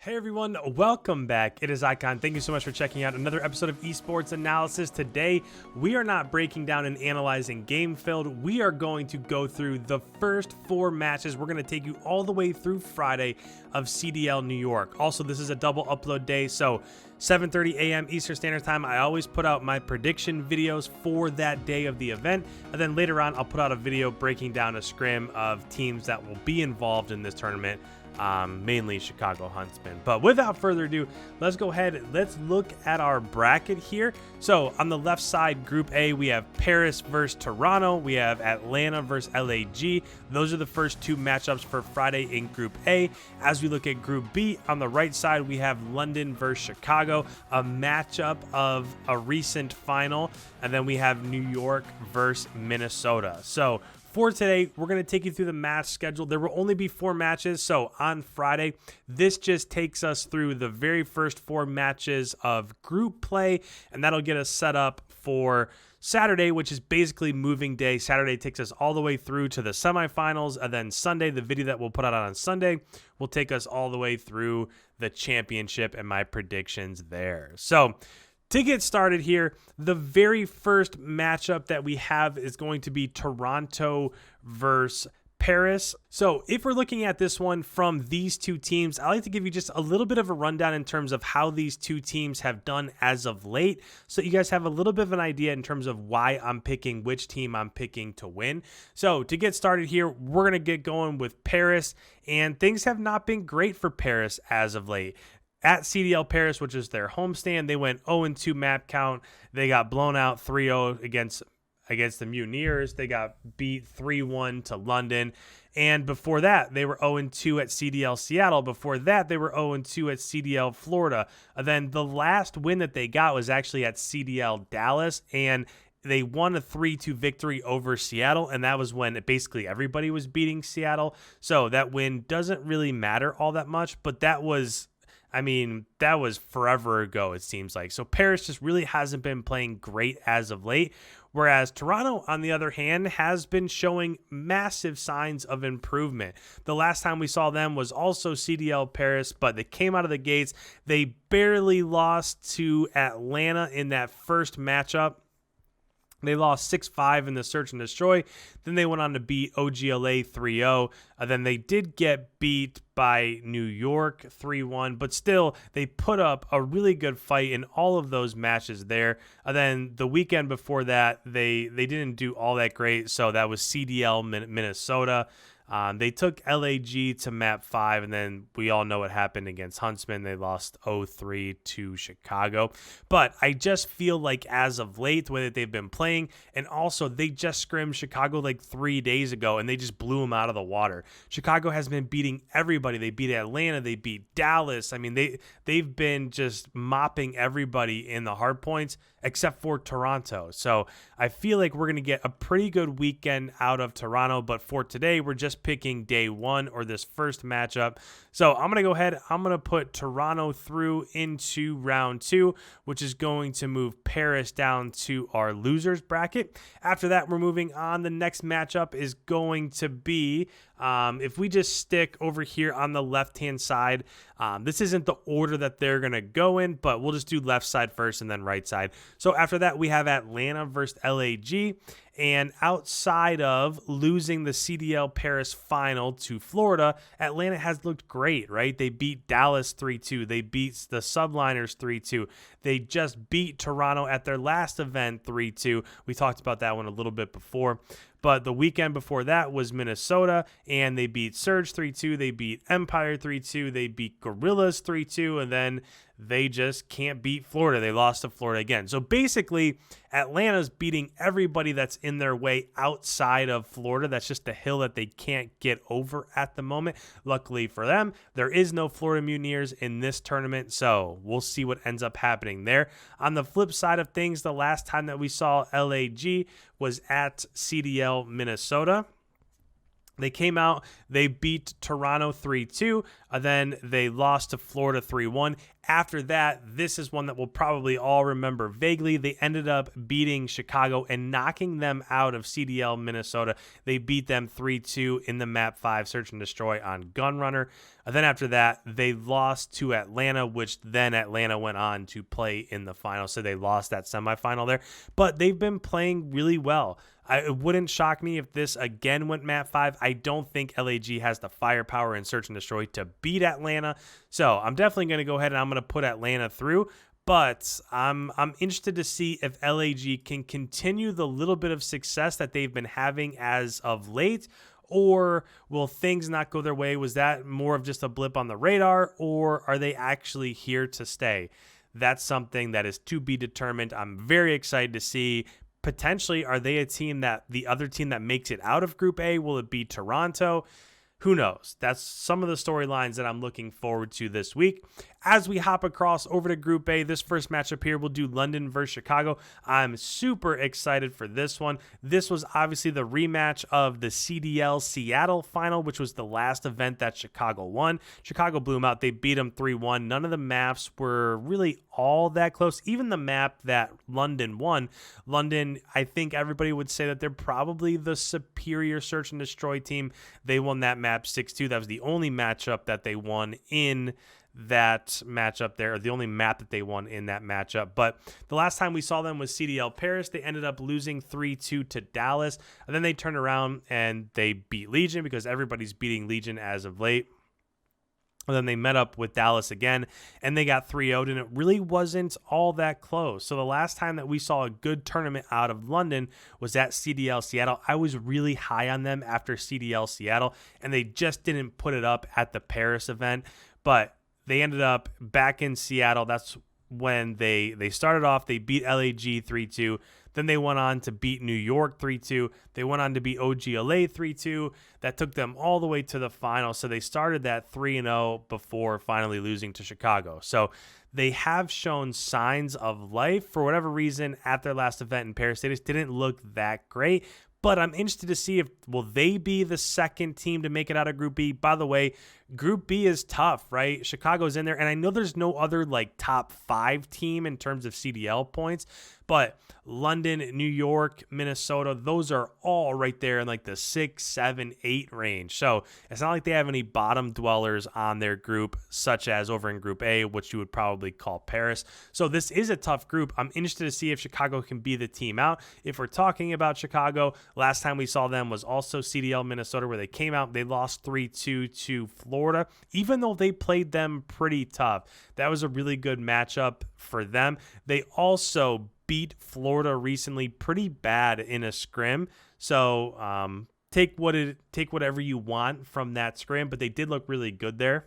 Hey everyone, welcome back. It is Icon. Thank you so much for checking out another episode of Esports Analysis. Today, we are not breaking down and analyzing game build. We are going to go through the first 4 matches. We're going to take you all the way through Friday of CDL New York. Also, this is a double upload day, so 7:30 a.m. Eastern Standard Time. I always put out my prediction videos for that day of the event, and then later on, I'll put out a video breaking down a scrim of teams that will be involved in this tournament. Mainly Chicago Huntsmen. But without further ado, let's go ahead. Let's look at our bracket here. So on the left side, Group A, we have Paris versus Toronto. We have Atlanta versus LAG. Those are the first 2 matchups for Friday in Group A. As we look at Group B, on the right side, we have London versus Chicago, a matchup of a recent final. And then we have New York versus Minnesota. So for today, we're going to take you through the match schedule. There will only be 4 matches, so on Friday, this just takes us through the very first 4 matches of group play, and that'll get us set up for Saturday, which is basically moving day. Saturday takes us all the way through to the semifinals, and then Sunday, the video that we'll put out on Sunday, will take us all the way through the championship and my predictions there. So to get started here, the very first matchup that we have is going to be Toronto versus Paris. So if we're looking at this one from these 2 teams, I like to give you just a little bit of a rundown in terms of how these 2 teams have done as of late, so you guys have a little bit of an idea in terms of why I'm picking which team I'm picking to win. So to get started here, we're going to get going with Paris, and things have not been great for Paris as of late. At CDL Paris, which is their homestand, they went 0-2 map count. They got blown out 3-0 against the Mutineers. They got beat 3-1 to London. And before that, they were 0-2 at CDL Seattle. Before that, they were 0-2 at CDL Florida. And then the last win that they got was actually at CDL Dallas, and they won a 3-2 victory over Seattle, and that was when basically everybody was beating Seattle. So that win doesn't really matter all that much, but that was forever ago, it seems like. So Paris just really hasn't been playing great as of late, whereas Toronto, on the other hand, has been showing massive signs of improvement. The last time we saw them was also CDL Paris, but they came out of the gates. They barely lost to Atlanta in that first matchup. They lost 6-5 in the Search and Destroy. Then they went on to beat OGLA 3-0. Then they did get beat by New York 3-1, but still they put up a really good fight in all of those matches there. Then the weekend before that, they didn't do all that great. So that was CDL Minnesota. They took LAG to map 5, and then we all know what happened against Huntsmen. They lost 0-3 to Chicago. But I just feel like as of late, the way that they've been playing, and also they just scrimmed Chicago like 3 days ago, and they just blew them out of the water. Chicago has been beating everybody. They beat Atlanta. They beat Dallas. I mean, they've been just mopping everybody in the hard points except for Toronto. So I feel like we're going to get a pretty good weekend out of Toronto, but for today, we're just picking day 1 or this first matchup. So I'm going to go ahead. I'm going to put Toronto through into round 2, which is going to move Paris down to our losers bracket. After that, we're moving on. The next matchup is going to be, if we just stick over here on the left-hand side, this isn't the order that they're going to go in, but we'll just do left side first and then right side. So after that, we have Atlanta versus LAG. And outside of losing the CDL Paris final to Florida, Atlanta has looked great, right? They beat Dallas 3-2. They beat the Subliners 3-2. They just beat Toronto at their last event 3-2. We talked about that one a little bit before. But the weekend before that was Minnesota, and they beat Surge 3-2. They beat Empire 3-2. They beat Gorillas 3-2, and then they just can't beat Florida. They lost to Florida again. So basically, Atlanta's beating everybody that's in their way outside of Florida. That's just the hill that they can't get over at the moment. Luckily for them, there is no Florida Mutineers in this tournament, so we'll see what ends up happening there. On the flip side of things, the last time that we saw LAG was at CDL Minnesota. They came out, they beat Toronto 3-2, then they lost to Florida 3-1. After that, this is one that we'll probably all remember vaguely. They ended up beating Chicago and knocking them out of CDL Minnesota. They beat them 3-2 in the Map 5 Search and Destroy on Gunrunner. And then after that, they lost to Atlanta, which then Atlanta went on to play in the final. So they lost that semifinal there. But they've been playing really well. It wouldn't shock me if this again went Map 5. I don't think LAG has the firepower in Search and Destroy to beat Atlanta. So I'm definitely going to go ahead and I'm going to put Atlanta through. But I'm interested to see if LAG can continue the little bit of success that they've been having as of late. Or will things not go their way? Was that more of just a blip on the radar? Or are they actually here to stay? That's something that is to be determined. I'm very excited to see. Potentially, are they a team that the other team that makes it out of Group A? Will it be Toronto? Who knows? That's some of the storylines that I'm looking forward to this week. As we hop across over to Group A, this first matchup here, we'll do London versus Chicago. I'm super excited for this one. This was obviously the rematch of the CDL Seattle final, which was the last event that Chicago won. Chicago blew them out. They beat them 3-1. None of the maps were really all that close. Even the map that London won, London, I think everybody would say that they're probably the superior Search and Destroy team. They won that map 6-2. That was the only matchup that they won in that matchup there, or the only map that they won in that matchup. But the last time we saw them was CDL Paris. They ended up losing 3-2 to Dallas, and then they turned around and they beat Legion because everybody's beating Legion as of late. And then they met up with Dallas again, and they got 3-0'd, and it really wasn't all that close. So the last time that we saw a good tournament out of London was at CDL Seattle. I was really high on them after CDL Seattle, and they just didn't put it up at the Paris event. But they ended up back in Seattle. That's when they started off. They beat LAG 3-2. Then they went on to beat New York 3-2. They went on to beat OGLA 3-2. That took them all the way to the final. So they started that 3-0 before finally losing to Chicago. So they have shown signs of life. For whatever reason, at their last event in Paris, they just didn't look that great. But I'm interested to see if will they be the second team to make it out of Group B. By the way, Group B is tough, right? Chicago's in there, and I know there's no other like top 5 team in terms of CDL points, but London, New York, Minnesota, those are all right there in like the 6, 7, 8 range. So it's not like they have any bottom dwellers on their group, such as over in Group A, which you would probably call Paris. So this is a tough group. I'm interested to see if Chicago can be the team out. If we're talking about Chicago, last time we saw them was also CDL Minnesota, where they came out. They lost 3-2 to Florida, even though they played them pretty tough. That was a really good matchup for them. They also beat Florida recently pretty bad in a scrim. So take whatever you want from that scrim, but they did look really good there.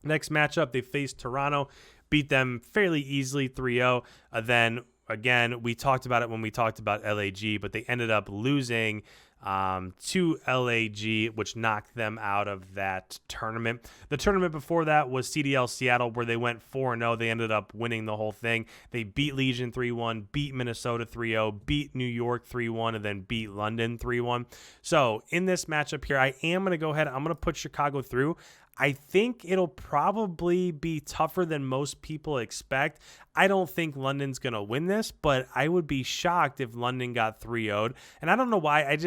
Next matchup, they faced Toronto, beat them fairly easily 3-0. Then again, we talked about it when we talked about LAG, but they ended up losing to LAG, which knocked them out of that tournament. The tournament before that was CDL Seattle, where they went 4-0. They ended up winning the whole thing. They beat Legion 3-1, beat Minnesota 3-0, beat New York 3-1, and then beat London 3-1. So in this matchup here, I am going to go ahead. I'm going to put Chicago through. I think it'll probably be tougher than most people expect. I don't think London's going to win this, but I would be shocked if London got 3-0'd. And I don't know why.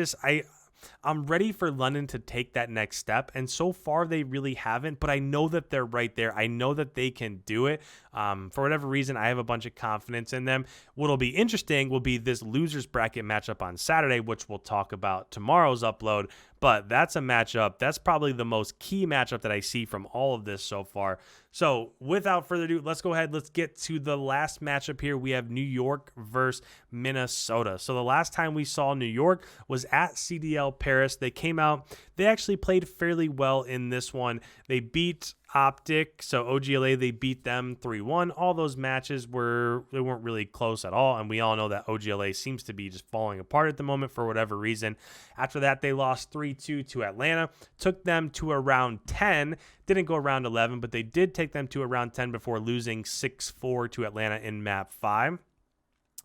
I'm ready for London to take that next step, and so far they really haven't, but I know that they're right there. I know that they can do it. For whatever reason, I have a bunch of confidence in them. What'll be interesting will be this losers bracket matchup on Saturday, which we'll talk about tomorrow's upload, but that's a matchup. That's probably the most key matchup that I see from all of this so far. So without further ado, let's go ahead. Let's get to the last matchup here. We have New York versus Minnesota. So the last time we saw New York was at CDL Paris. They came out. They actually played fairly well in this one. They beat Optic, so OGLA, they beat them 3-1. All those matches they weren't really close at all, and we all know that OGLA seems to be just falling apart at the moment for whatever reason. After that, they lost 3-2 to Atlanta, took them to a round 10, didn't go around 11, but they did take them to a round 10 before losing 6-4 to Atlanta in map 5.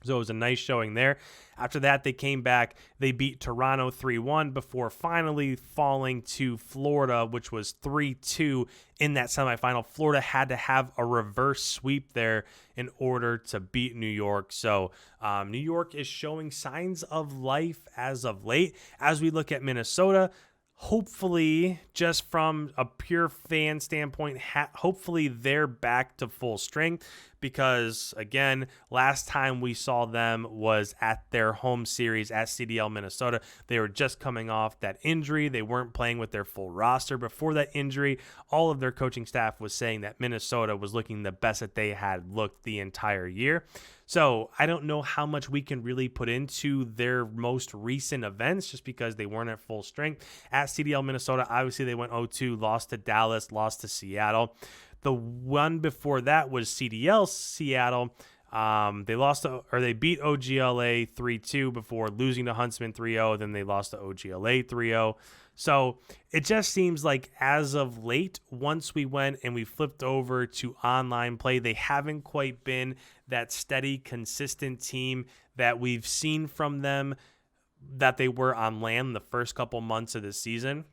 So it was a nice showing there. After that, they came back. They beat Toronto 3-1 before finally falling to Florida, which was 3-2 in that semifinal. Florida had to have a reverse sweep there in order to beat New York. So New York is showing signs of life as of late. As we look at Minnesota, hopefully, just from a pure fan standpoint, hopefully they're back to full strength, because again, last time we saw them was at their home series at CDL Minnesota. They were just coming off that injury. They weren't playing with their full roster. Before that injury, all of their coaching staff was saying that Minnesota was looking the best that they had looked the entire year. So I don't know how much we can really put into their most recent events, just because they weren't at full strength. At CDL Minnesota, obviously they went 0-2, lost to Dallas, lost to Seattle. The one before that was CDL Seattle. They beat OGLA 3-2 before losing to Huntsmen 3-0. Then they lost to OGLA 3-0. So it just seems like as of late, once we went and we flipped over to online play, they haven't quite been that steady, consistent team that we've seen from them that they were on land the first couple months of the season.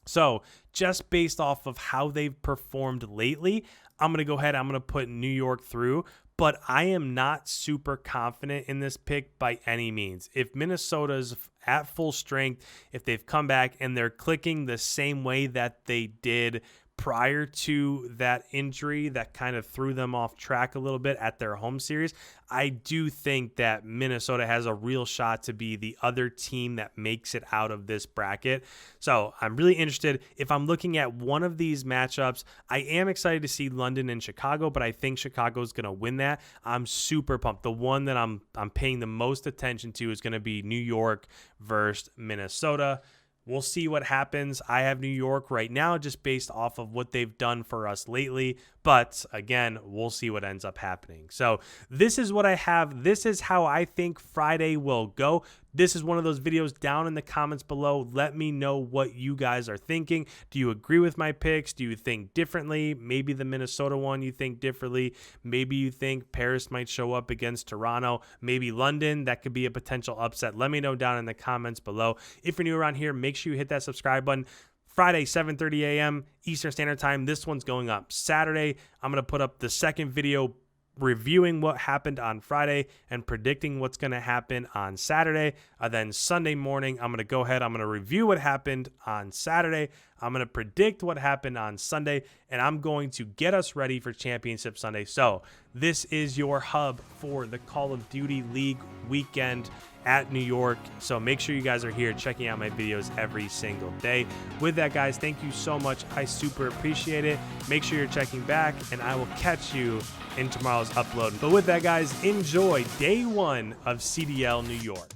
So just based off of how they've performed lately, I'm going to go ahead. I'm going to put New York through, but I am not super confident in this pick by any means. If Minnesota's at full strength, if they've come back and they're clicking the same way that they did prior to that injury that kind of threw them off track a little bit at their home series, I do think that Minnesota has a real shot to be the other team that makes it out of this bracket. So I'm really interested. If I'm looking at one of these matchups, I am excited to see London and Chicago, but I think Chicago's going to win that. I'm super pumped. The one that I'm paying the most attention to is going to be New York versus Minnesota. We'll see what happens. I have New York right now just based off of what they've done for us lately. But again, we'll see what ends up happening. So this is what I have. This is how I think Friday will go. This is one of those videos down in the comments below. Let me know what you guys are thinking. Do you agree with my picks? Do you think differently? Maybe the Minnesota one you think differently. Maybe you think Paris might show up against Toronto. Maybe London. That could be a potential upset. Let me know down in the comments below. If you're new around here, make sure you hit that subscribe button. Friday, 7:30 a.m. Eastern Standard Time. This one's going up Saturday. I'm going to put up the second video reviewing what happened on Friday and predicting what's going to happen on Saturday. Then Sunday morning, I'm going to go ahead. I'm going to review what happened on Saturday. I'm going to predict what happened on Sunday, and I'm going to get us ready for Championship Sunday. So this is your hub for the Call of Duty League weekend at New York. So make sure you guys are here checking out my videos every single day. With that, guys, thank you so much. I super appreciate it. Make sure you're checking back, and I will catch you in tomorrow's upload. But with that, guys, enjoy day one of CDL New York.